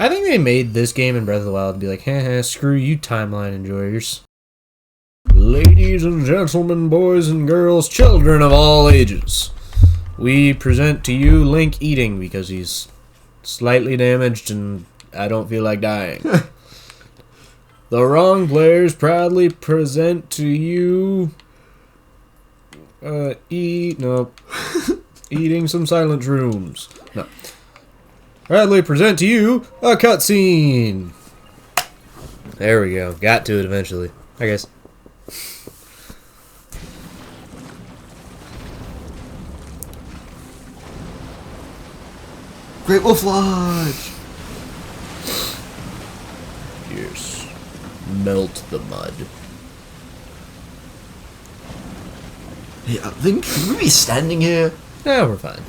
I think they made this game in Breath of the Wild to be like, heh, screw you timeline enjoyers. Ladies and gentlemen, boys and girls, children of all ages, we present to you Link eating because he's slightly damaged and I don't feel like dying. The WrongPlayers proudly present to you eating some silent shrooms. No. Proudly present to you a cutscene. There we go. Got to it eventually, I guess. Great Wolf Lodge! Yes. Melt the mud. Hey, Link, should we be standing here? Yeah, we're fine.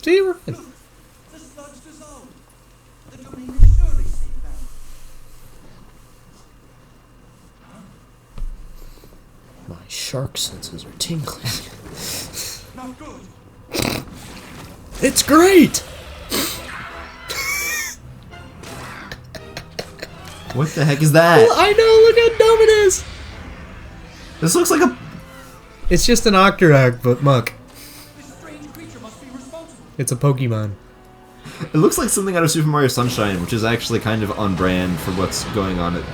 See, we're fine. The sludge dissolved. The domain is surely safe now. My shark senses are tingling. Not good. It's great! What the heck is that? Well, I know, look how dumb it is! This looks like a... It's just an Octorok, but muck. This strange creature must be responsible. It's a Pokemon. It looks like something out of Super Mario Sunshine, which is actually kind of on brand for what's going on at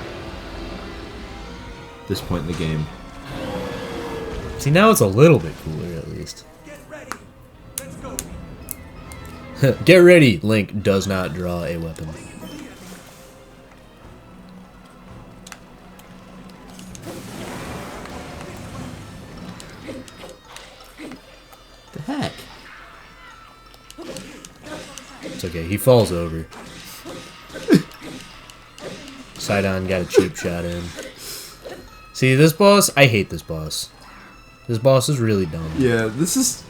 this point in the game. See, now it's a little bit cooler, at least. Get ready. Let's go. Get ready, Link does not draw a weapon. The heck? It's okay, he falls over. Sidon got a cheap shot in. See, this boss, I hate this boss. This boss is really dumb. Yeah, this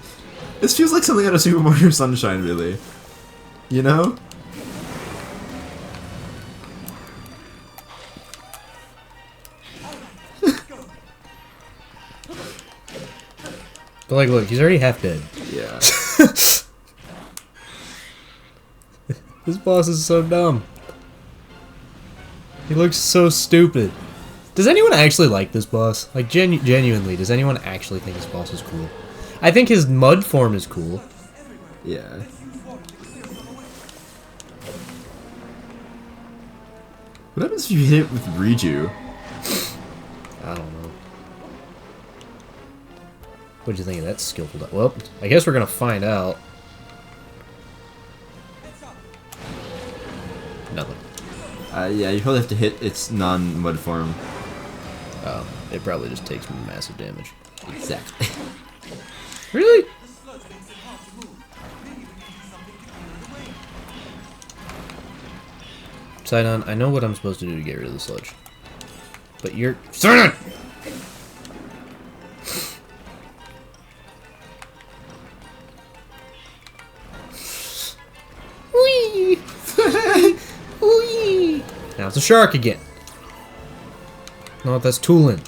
feels like something out of Super Mario Sunshine, really. You know? But like, look, he's already half dead. Yeah. This boss is so dumb. He looks so stupid. Does anyone actually like this boss? Like, genuinely, does anyone actually think this boss is cool? I think his mud form is cool. Yeah. What happens if you hit it with Riju? I don't know. What'd you think of that skillful? Well, I guess we're gonna find out. Nothing. Yeah, you probably have to hit its non-mud form. Oh, it probably just takes massive damage. Exactly. Really? The sludge makes it hard to move. Maybe we can do something to clear it away. Sidon, I know what I'm supposed to do to get rid of the sludge. But you're... Sidon! Whee! Whee! Now it's a shark again. No, that's Toolin.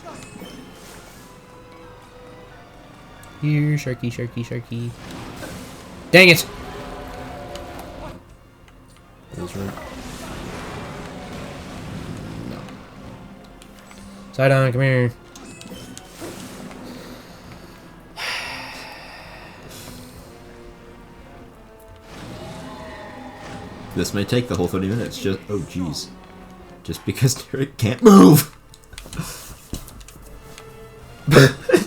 Here, sharky, sharky, sharky. Dang it! Is right. No. Sidon, come here. This may take the whole 30 minutes. Just oh jeez, just because Derek can't move.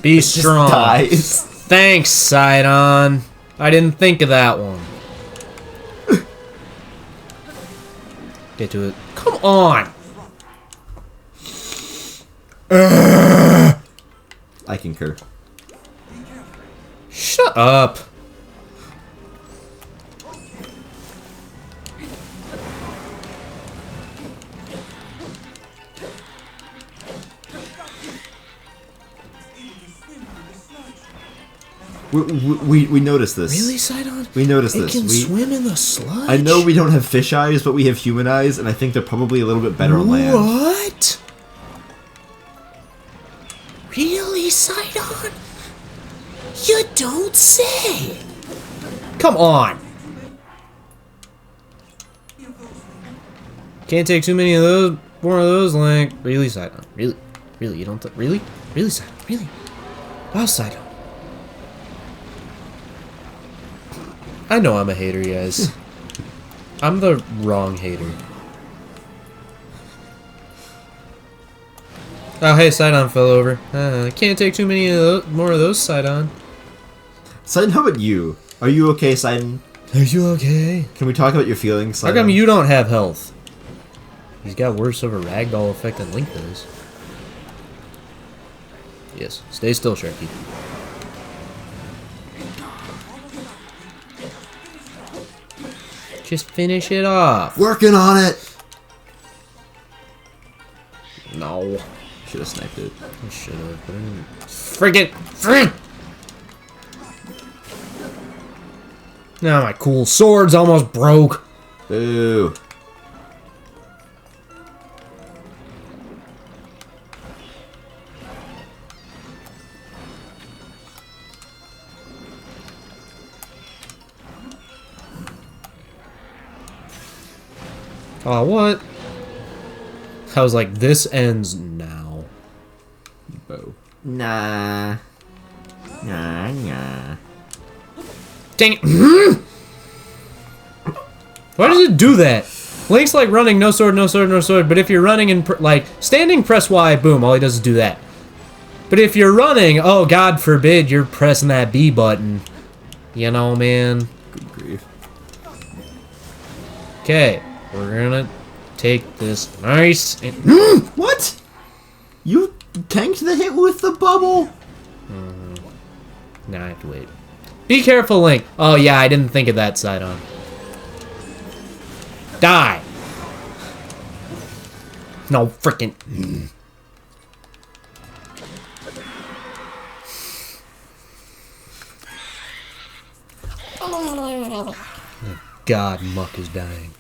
Be strong. Dies. Thanks, Sidon. I didn't think of that one. Get to it. Come on. I concur. Shut up. We noticed this. Really, Sidon? We noticed It this. can swim in the sludge? I know we don't have fish eyes, but we have human eyes, and I think they're probably a little bit better on land. What? Really, Sidon? You don't say. Come on! Can't take too many of those. More of those, Link. Really, Sidon? Really? Really? You don't? Really? Really, Sidon? Really? Wow, Sidon. I know I'm a hater, guys. I'm the wrong hater. Oh, hey, Sidon fell over. Can't take too many of those, more of those, Sidon. Sidon, how about you? Are you okay, Sidon? Are you okay? Can we talk about your feelings, Sidon? How come you don't have health? He's got worse of a ragdoll effect than Link does. Yes, stay still, Sharky. Just finish it off. Working on it! No. Should have sniped it. I should have, but I didn't. Friggin'! Now my cool sword's almost broke. Boo. Oh, what? I was like, this ends now. Boo. Nah. Nah. Dang it. Why does it do that? Link's like running, no sword, no sword, no sword. But if you're running and, like, standing, press Y, boom, all he does is do that. But if you're running, oh, God forbid, you're pressing that B button. You know, man. Good grief. Okay, we're gonna take this nice and... What? You tanked the hit with the bubble? Nah, I have to wait. Be careful, Link. Oh, yeah, I didn't think of that side on. Die. No, frickin'. God, Muck is dying.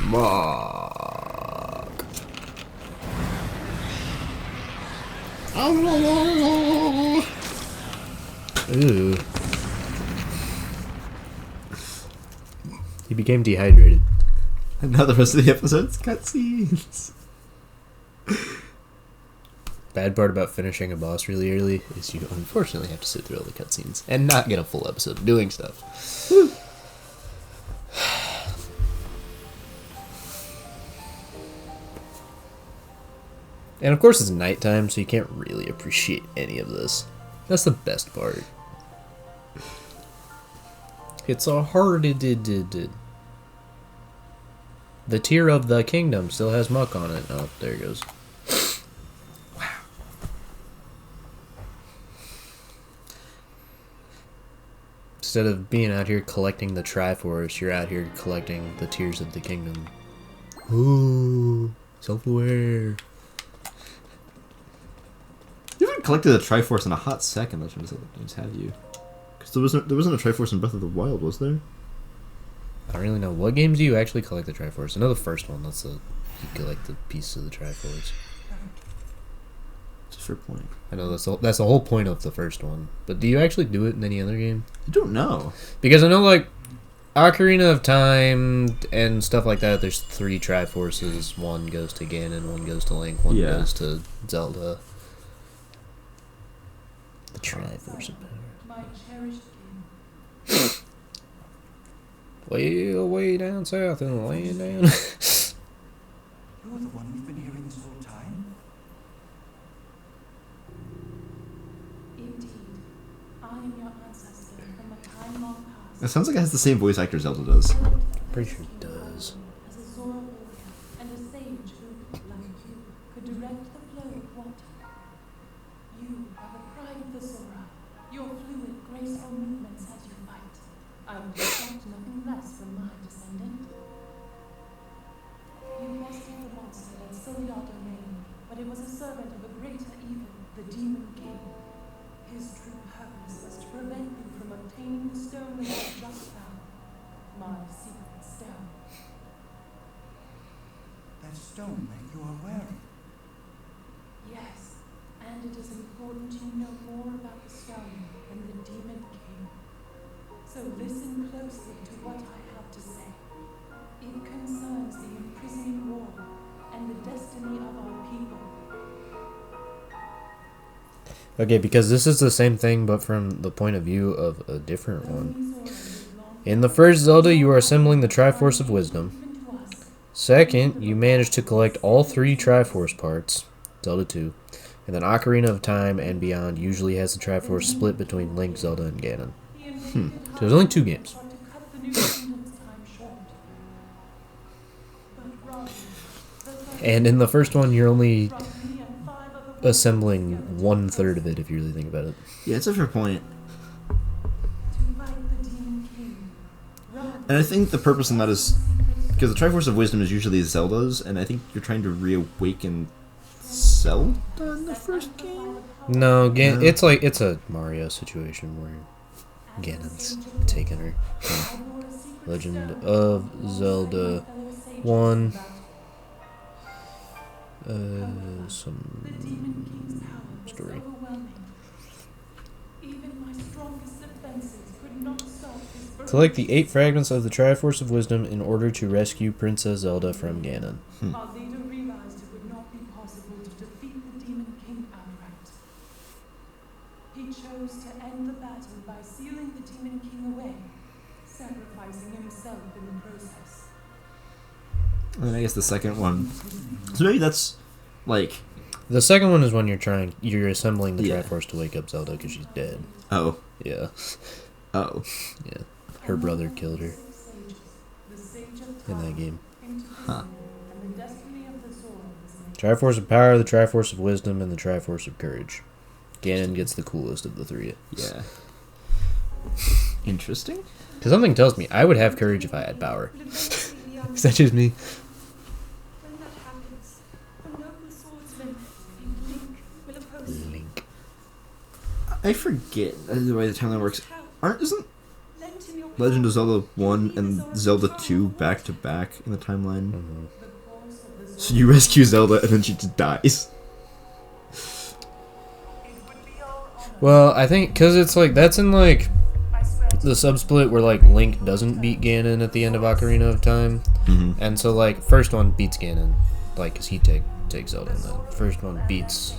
Muck. Ooh. He became dehydrated. And now the rest of the episode's cutscenes. Bad part about finishing a boss really early is you unfortunately have to sit through all the cutscenes and not get a full episode of doing stuff. Woo. And of course it's nighttime, so you can't really appreciate any of this. That's the best part. It's a hard did. The tier of the kingdom still has Muck on it. Oh, there it goes. Wow. Instead of being out here collecting the Triforce, you're out here collecting the tiers of the kingdom. Ooh, self-aware. You haven't collected a Triforce in a hot second. That's what games have you. Because there wasn't a Triforce in Breath of the Wild, was there? I don't really know. What games do you actually collect the Triforce? I know the first one. That's you collect the piece of the Triforce. It's a fair point. I know that's the whole point of the first one. But do you actually do it in any other game? I don't know. Because I know, like, Ocarina of Time and stuff like that, there's 3 Triforces. One goes to Ganon, one goes to Link, one goes to Zelda. The Triforce of Power. My cherished king. Way down south and laying down. You're the one we've been hearing this whole time? Indeed. I am your ancestor from a time long past. It sounds like it has the same voice actor Zelda does. Pretty sure it does. As a Zora warrior and a sage who, like you, could direct the flow of water. You are the pride of the Zora. Your fluid, graceful movements as you fight. I would expect nothing less from my descendant. You bested the monster in Zelda domain, but it was a servant of a greater evil, the Demon King. His true purpose was to prevent you from obtaining the stone that you just found. My secret stone. That stone that you are wearing. Yes, and it is important you know more about the stone than the Demon King. So listen closely to what I have to say. It concerns the imprisoning war and the destiny of our people. Okay, because this is the same thing, but from the point of view of a different one. In the first Zelda, you are assembling the Triforce of Wisdom. Second, you manage to collect all 3 Triforce parts, Zelda 2. And then Ocarina of Time and Beyond usually has the Triforce split between Link, Zelda, and Ganon. So there's only 2 games. And in the first one, you're only assembling 1/3 of it, if you really think about it. Yeah, it's a fair point. And I think the purpose in that is because the Triforce of Wisdom is usually Zelda's, and I think you're trying to reawaken Zelda in the first game. No, it's like it's a Mario situation where Ganon's taking her. Legend of Zelda 1. Some story. Collect the 8 fragments of the Triforce of Wisdom in order to rescue Princess Zelda from Ganon. Our leader realized it would not be possible to defeat the Demon King outright. He chose to end the battle by sealing the Demon King away, sacrificing himself in the process. And I guess the second one. So maybe that's like. The second one is when you're assembling the Triforce to wake up Zelda because she's dead. Oh. Yeah. Oh. Yeah. Her brother killed her in that game. Huh. Triforce of Power, the Triforce of Wisdom, and the Triforce of Courage. Ganon gets the coolest of the 3. Yeah. Interesting. Because something tells me I would have courage if I had power. Is that just me? When that happens, a noble swordsman named Link will oppose you. Link. I forget the way the timeline works. Isn't Lent in your Legend of Zelda 1 and Zelda 2 back to back in the timeline? Mm-hmm. So you rescue Zelda and then she just dies. Well, I think because it's like that's in like the subsplit where like Link doesn't beat Ganon at the end of Ocarina of Time, and so like first one beats Ganon, like because he takes Zelda, and the first one beats.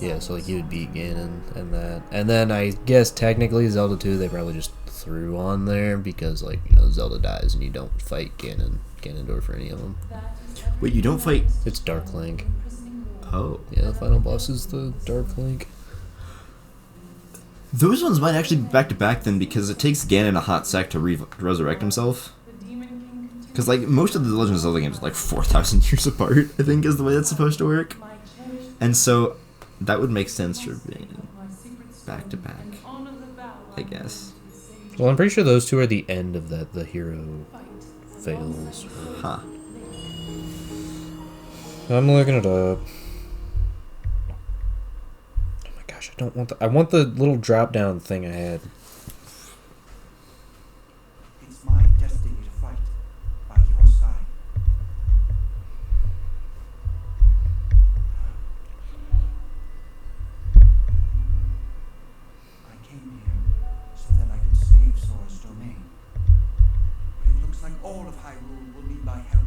Yeah, so like you would beat Ganon and that, and then I guess technically Zelda 2 they probably just threw on there because like Zelda dies and you don't fight Ganondorf or any of them. Wait, you don't fight? It's Dark Link. Oh. Yeah, the final boss is the Dark Link. Those ones might actually be back to back then because it takes Ganon a hot sec to resurrect himself. Because like most of the Legend of Zelda games are like 4,000 years apart, I think is the way that's supposed to work. And so that would make sense for being back to back, I guess. Well, I'm pretty sure those 2 are the end of that. The hero fails. Huh. I'm looking it up. Oh my gosh, I want the little drop down thing I had. It's my destiny to fight by your side. I came here so that I could save Sora's domain. But it looks like all of Hyrule will need my help.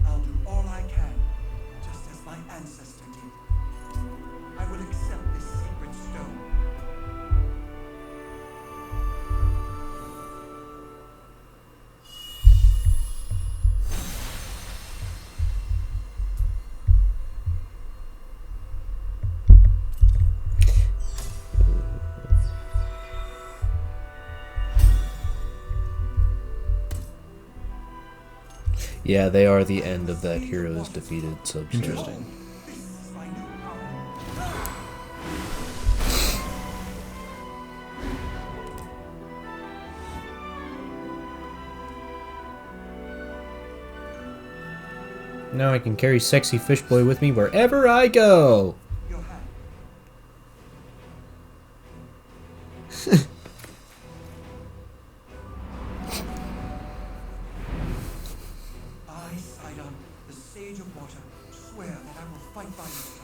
I'll do all I can, just as my ancestor did. I will accept this sacred stone. Yeah, they are the end of that hero is defeated subset. Interesting. This is my new power. Now I can carry Sexy Fish Boy with me wherever I go. Your hand. I, Sidon, the Sage of Water, swear that I will fight by your side.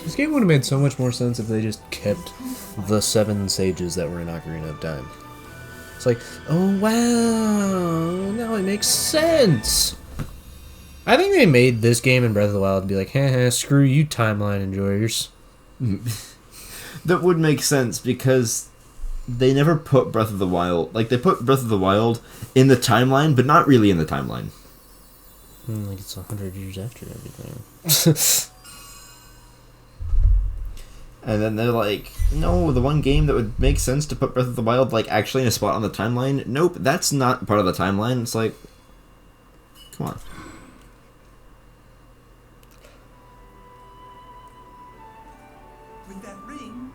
This game would have made so much more sense if they just kept the 7 sages that were in Ocarina of Time. It's like, oh wow, now it makes sense. I think they made this game in Breath of the Wild and be like, haha, screw you timeline enjoyers. That would make sense because they never put Breath of the Wild... Like, they put Breath of the Wild in the timeline, but not really in the timeline. Like it's 100 years after everything. And then they're like, no, the one game that would make sense to put Breath of the Wild, like, actually in a spot on the timeline, nope, that's not part of the timeline. It's like, come on. With that ring,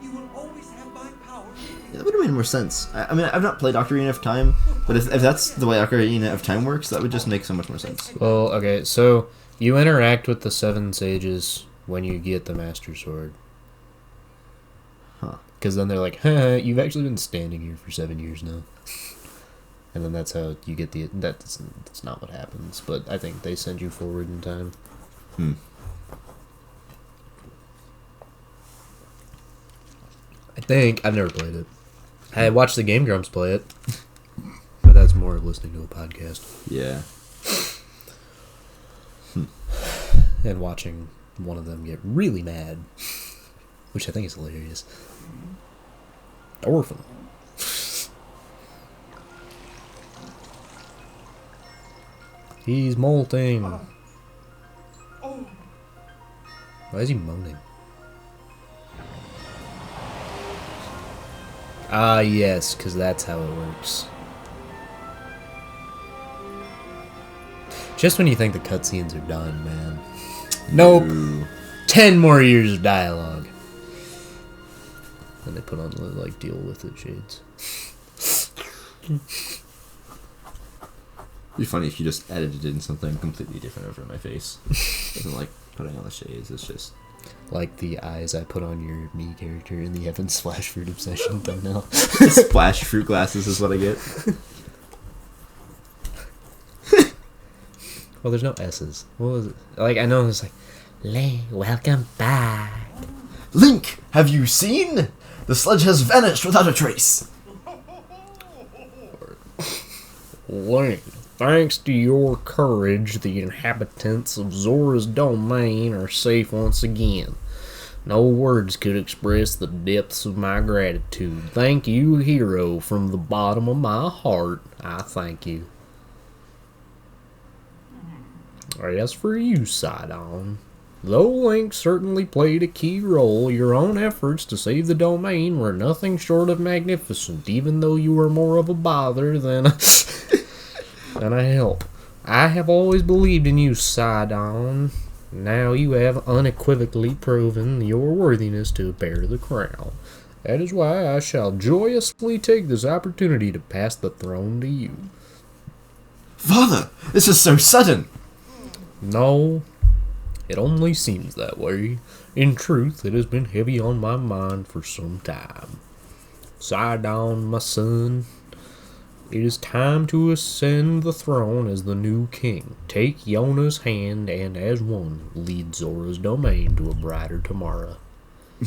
you will always have my power. That would have made more sense. I mean, I've not played Ocarina of Time, but if that's the way Ocarina of Time works, that would just make so much more sense. Well, okay, so you interact with the 7 sages when you get the Master Sword. Huh. Because then they're like, haha, you've actually been standing here for 7 years now. And then that's how you get the... That's not what happens, but I think they send you forward in time. I think. I've never played it. I watched the Game Grumps play it. But that's more of listening to a podcast. Yeah. And watching one of them get really mad. Which I think is hilarious. Orphan. He's molting. Why is he moaning? Ah, yes, because that's how it works. Just when you think the cutscenes are done, man. Nope. Ooh. 10 more years of dialogue. And they put on the, like, deal with it shades. It'd be funny if you just edited in something completely different over my face. It wasn't like putting on the shades, it's just... Like the eyes I put on your me character in the Evan Splash Fruit Obsession thumbnail. Splash fruit glasses is what I get. Well, there's no S's. What was it? Like, I know it's like, welcome back. Link, have you seen? The sledge has vanished without a trace. Link, thanks to your courage, the inhabitants of Zora's domain are safe once again. No words could express the depths of my gratitude. Thank you, hero, from the bottom of my heart. I thank you. As for you, Sidon, though Link certainly played a key role, your own efforts to save the domain were nothing short of magnificent, even though you were more of a bother than a help. I have always believed in you, Sidon. Now you have unequivocally proven your worthiness to bear the crown. That is why I shall joyously take this opportunity to pass the throne to you. Father, this is so sudden. No, it only seems that way. In truth, it has been heavy on my mind for some time. Sidon, my son, it is time to ascend the throne as the new king. Take Yona's hand and, as one, lead Zora's domain to a brighter tomorrow.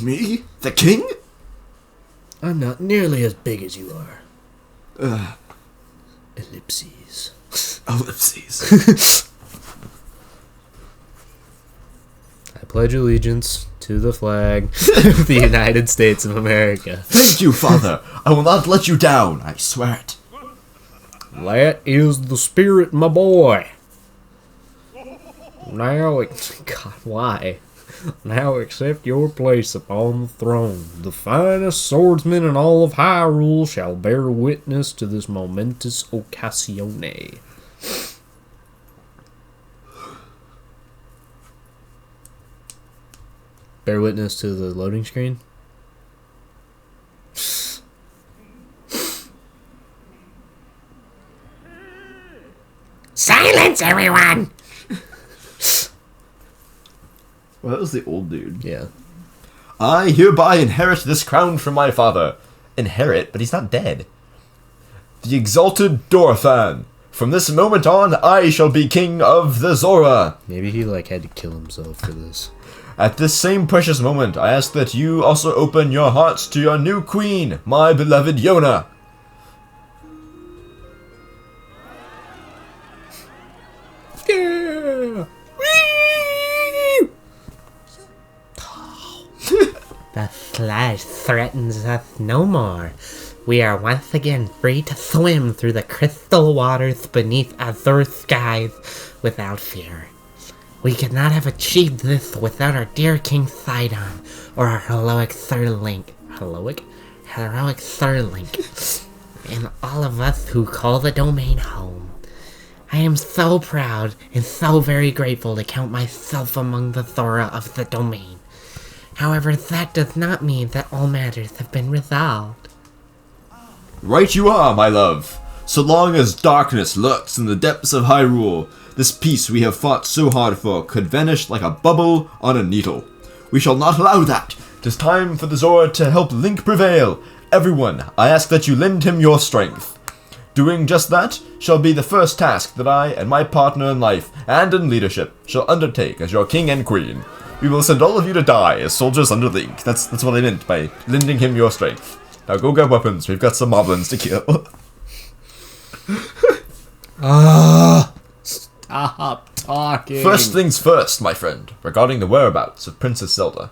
Me? The king? I'm not nearly as big as you are. Ellipses. Ellipses. I pledge allegiance to the flag of the United States of America. Thank you, Father. I will not let you down. I swear it. That is the spirit, my boy. Now, God, why? Now accept your place upon the throne. The finest swordsman in all of Hyrule shall bear witness to this momentous occasione. Bear witness to the loading screen? Silence, everyone! Well, that was the old dude. Yeah. I hereby inherit this crown from my father. Inherit, but he's not dead. The exalted Dorothan. From this moment on, I shall be king of the Zora. Maybe he, like, had to kill himself for this. At this same precious moment, I ask that you also open your hearts to your new queen, my beloved Yona. Yeah! The slash threatens us no more. We are once again free to swim through the crystal waters beneath azure skies without fear. We could not have achieved this without our dear King Sidon, or our heroic Sir Link. Heroic Sir Link. And all of us who call the domain home. I am so proud and so very grateful to count myself among the Thora of the domain. However, that does not mean that all matters have been resolved. Right you are, my love. So long as darkness lurks in the depths of Hyrule, this peace we have fought so hard for could vanish like a bubble on a needle. We shall not allow that. 'Tis time for the Zora to help Link prevail. Everyone, I ask that you lend him your strength. Doing just that shall be the first task that I and my partner in life and in leadership shall undertake as your king and queen. We will send all of you to die as soldiers under Link. That's what I meant by lending him your strength. Now go get weapons, we've got some moblins to kill. Stop talking. First things first, my friend, regarding the whereabouts of Princess Zelda.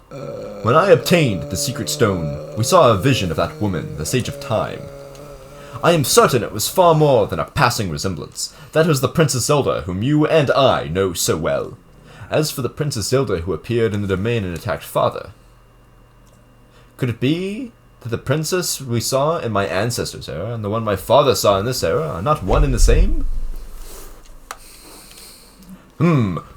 When I obtained the secret stone, we saw a vision of that woman, the Sage of Time. I am certain it was far more than a passing resemblance. That was the Princess Zelda whom you and I know so well. As for the Princess Zelda who appeared in the domain and attacked Father, could it be that the princess we saw in my ancestors' era and the one my father saw in this era are not one and the same?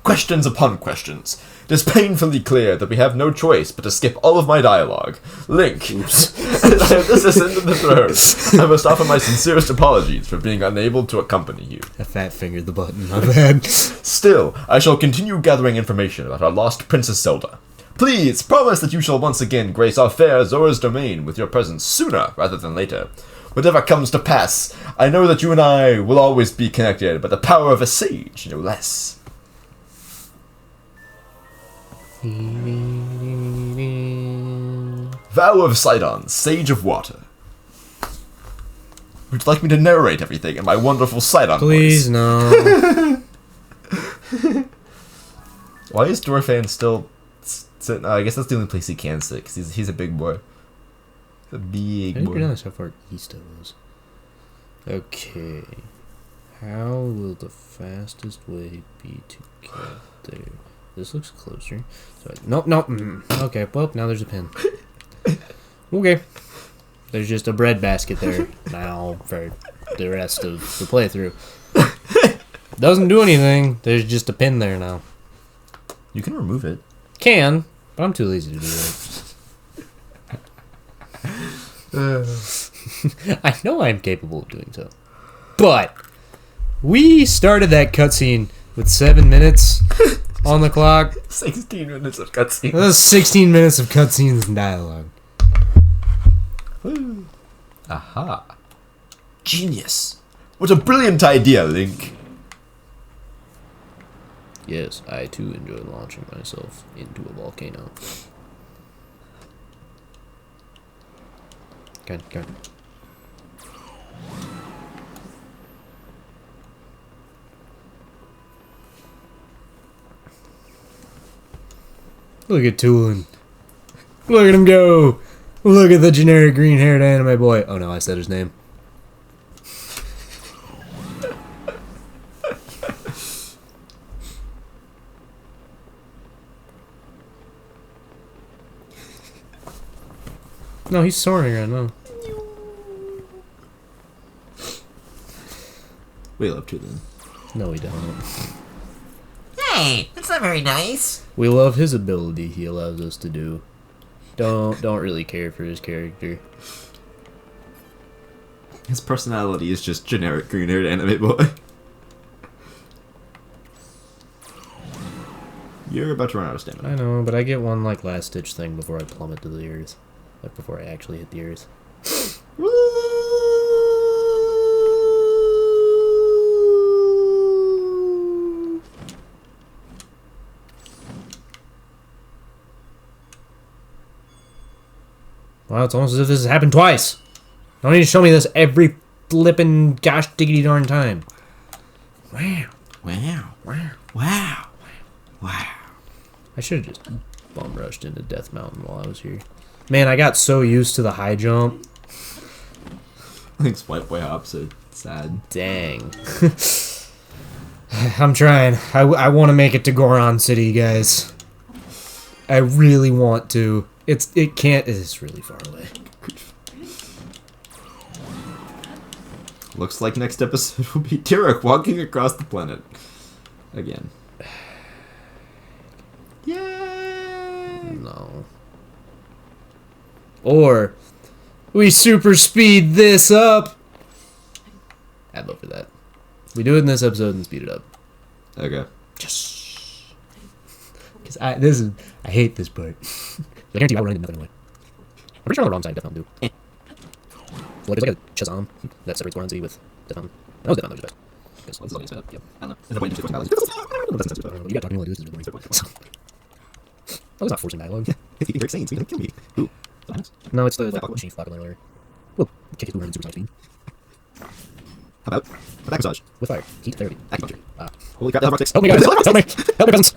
Questions upon questions. It is painfully clear that we have no choice but to skip all of my dialogue. Link, as I have this ascend to the throne, I must offer my sincerest apologies for being unable to accompany you. I fat fingered the button, my bad. Still, I shall continue gathering information about our lost Princess Zelda. Please, promise that you shall once again grace our fair Zora's domain with your presence sooner rather than later. Whatever comes to pass, I know that you and I will always be connected by the power of a sage, no less. Vow of Sidon, Sage of Water. Would you like me to narrate everything in my wonderful Sidon Please, voice? no. Why is Dorfan still sitting? I guess that's the only place he can sit, because he's a big boy. He's a I big didn't boy. realize how far east I was. Okay. How will the fastest way be to get there? This looks closer. So nope. Okay, well, now there's a pin. Okay. There's just a bread basket there now for the rest of the playthrough. Doesn't do anything. There's just a pin there now. You can remove it. Can, but I'm too lazy to do that. I know I'm capable of doing so. But we started that cutscene with 7 minutes on the clock. 16 minutes of cutscenes. That's 16 minutes of cutscenes and dialogue. Aha. Genius. What a brilliant idea, Link. Yes, I too enjoy launching myself into a volcano. Go. Look at Tulin. Look at him go. Look at the generic green-haired anime boy. Oh no, I said his name. No, he's soaring right now. We love to then. No, we don't. Hey, that's not very nice. We love his ability he allows us to do. Don't really care for his character. His personality is just generic green-haired anime boy. You're about to run out of stamina. I know, but I get one like last ditch thing before I plummet to the earth. Like before I actually hit the earth. Wow, it's almost as if this has happened twice. Don't need to show me this every flippin' gosh diggity darn time. Wow. Wow. Wow. Wow. Wow. I should have just bum rushed into Death Mountain while I was here. Man, I got so used to the high jump. I think Swipe Way Hop, so sad. Dang. I'm trying. I want to make it to Goron City, guys. I really want to. It's really far away. Looks like next episode will be Tyrek walking across the planet. Again. Yay! No. Or we super speed this up. I'd vote for that. We do it in this episode and speed it up. Okay. Yes. Because I hate this part. I guarantee you I will run into nothing anyway. I'm pretty sure I'm on the wrong side of Death Mountain, dude. Well, there's like a Shazam that separates Goron City with Death Mountain. I know Death Mountain was best. This is all you said. Yep. I don't know. Is there a point to balance? You got talking while I do this is boring. Oh, it's not forcing dialogue. If you keep saying it's gonna kill me. Ooh. No, it's the like, chief Black Layer. Well, kick his boomerang in super sonic speed. How about a back massage? With fire. Heat therapy. Acupuncture. Holy crap, the Hellrock 6. Help me, guys! Help me! Help me, peasants!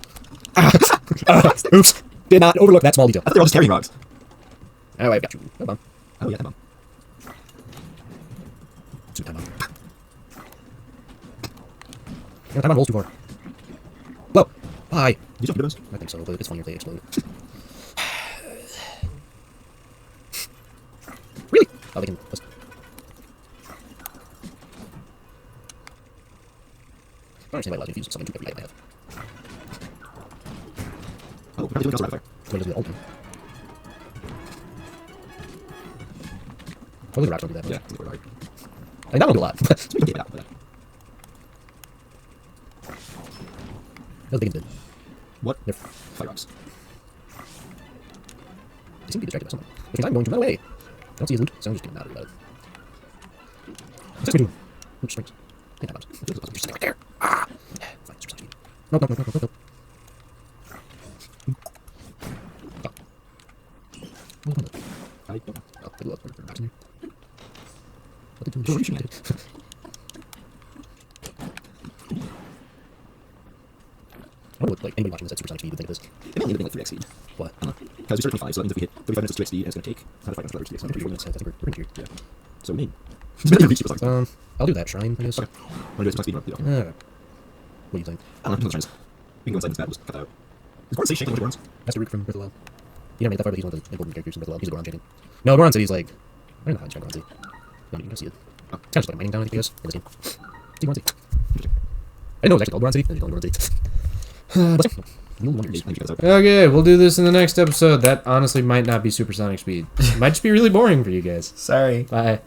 Oops. Did not overlook that small detail. I thought they were all just carrying rocks. Oh, I've got you. No bomb. Oh, yeah, that bomb. Super time bomb. No, time on rolls too far. Whoa! Bye! You jump those? I think so, but it's funnier if they explode. Really? Oh, they can... I don't understand why it allows me to use something to every item I have. Oh, probably doing also rapid fire. So it does the ult. Oh, the raps don't do that much. Yeah, it's really hard. I mean, that one do a lot. So we can get it out. But... Those big ones did. What? They're Fire rocks. They seem to be distracted by something. Which means I'm going to run away. I don't see his loot, so I'm just getting mad about it. What's this doing? Oops, strings. Hey, that bombs. You're sitting right there. Ah! Fine, super speed. Nope, nope, nope, nope, nope, nope. Oh. I don't know. Oh, they blew up. Rocks in here. What did they Don't do? reach me. I wonder what, like, anybody watching this at supersonic speed would think of this. It may only be like 3x speed. What? I don't know. Because we started 25, so that means if we hit 35 minutes of 2x speed, and it's going to take 105 minutes of 2x speed. I'm pretty sure that's, I think we're in here. Yeah. So we need. It's better to reach super sonic. I'll do that shrine, I guess. Okay. Want to do a super speed run? Yeah. What do you think? I don't know. Shrines. We can go inside this bad. Just cut that out. Does Goron say shake like Gorons? That's the Rook from Breath of the Wild. He never made that far, but he's one of the important characters from Breath of the Wild. He's a Goron champion. No, Goron City's like... I don't know how to describe Goron City. No, you can go see it. Oh. It's kind of just like a mining town, I guess, in this game. See Goron City. I know it's actually called Goron City, then it's called Goron City. No wonders. Okay, we'll do this in the next episode. That honestly might not be supersonic speed. It might just be really boring for you guys. Sorry. Bye.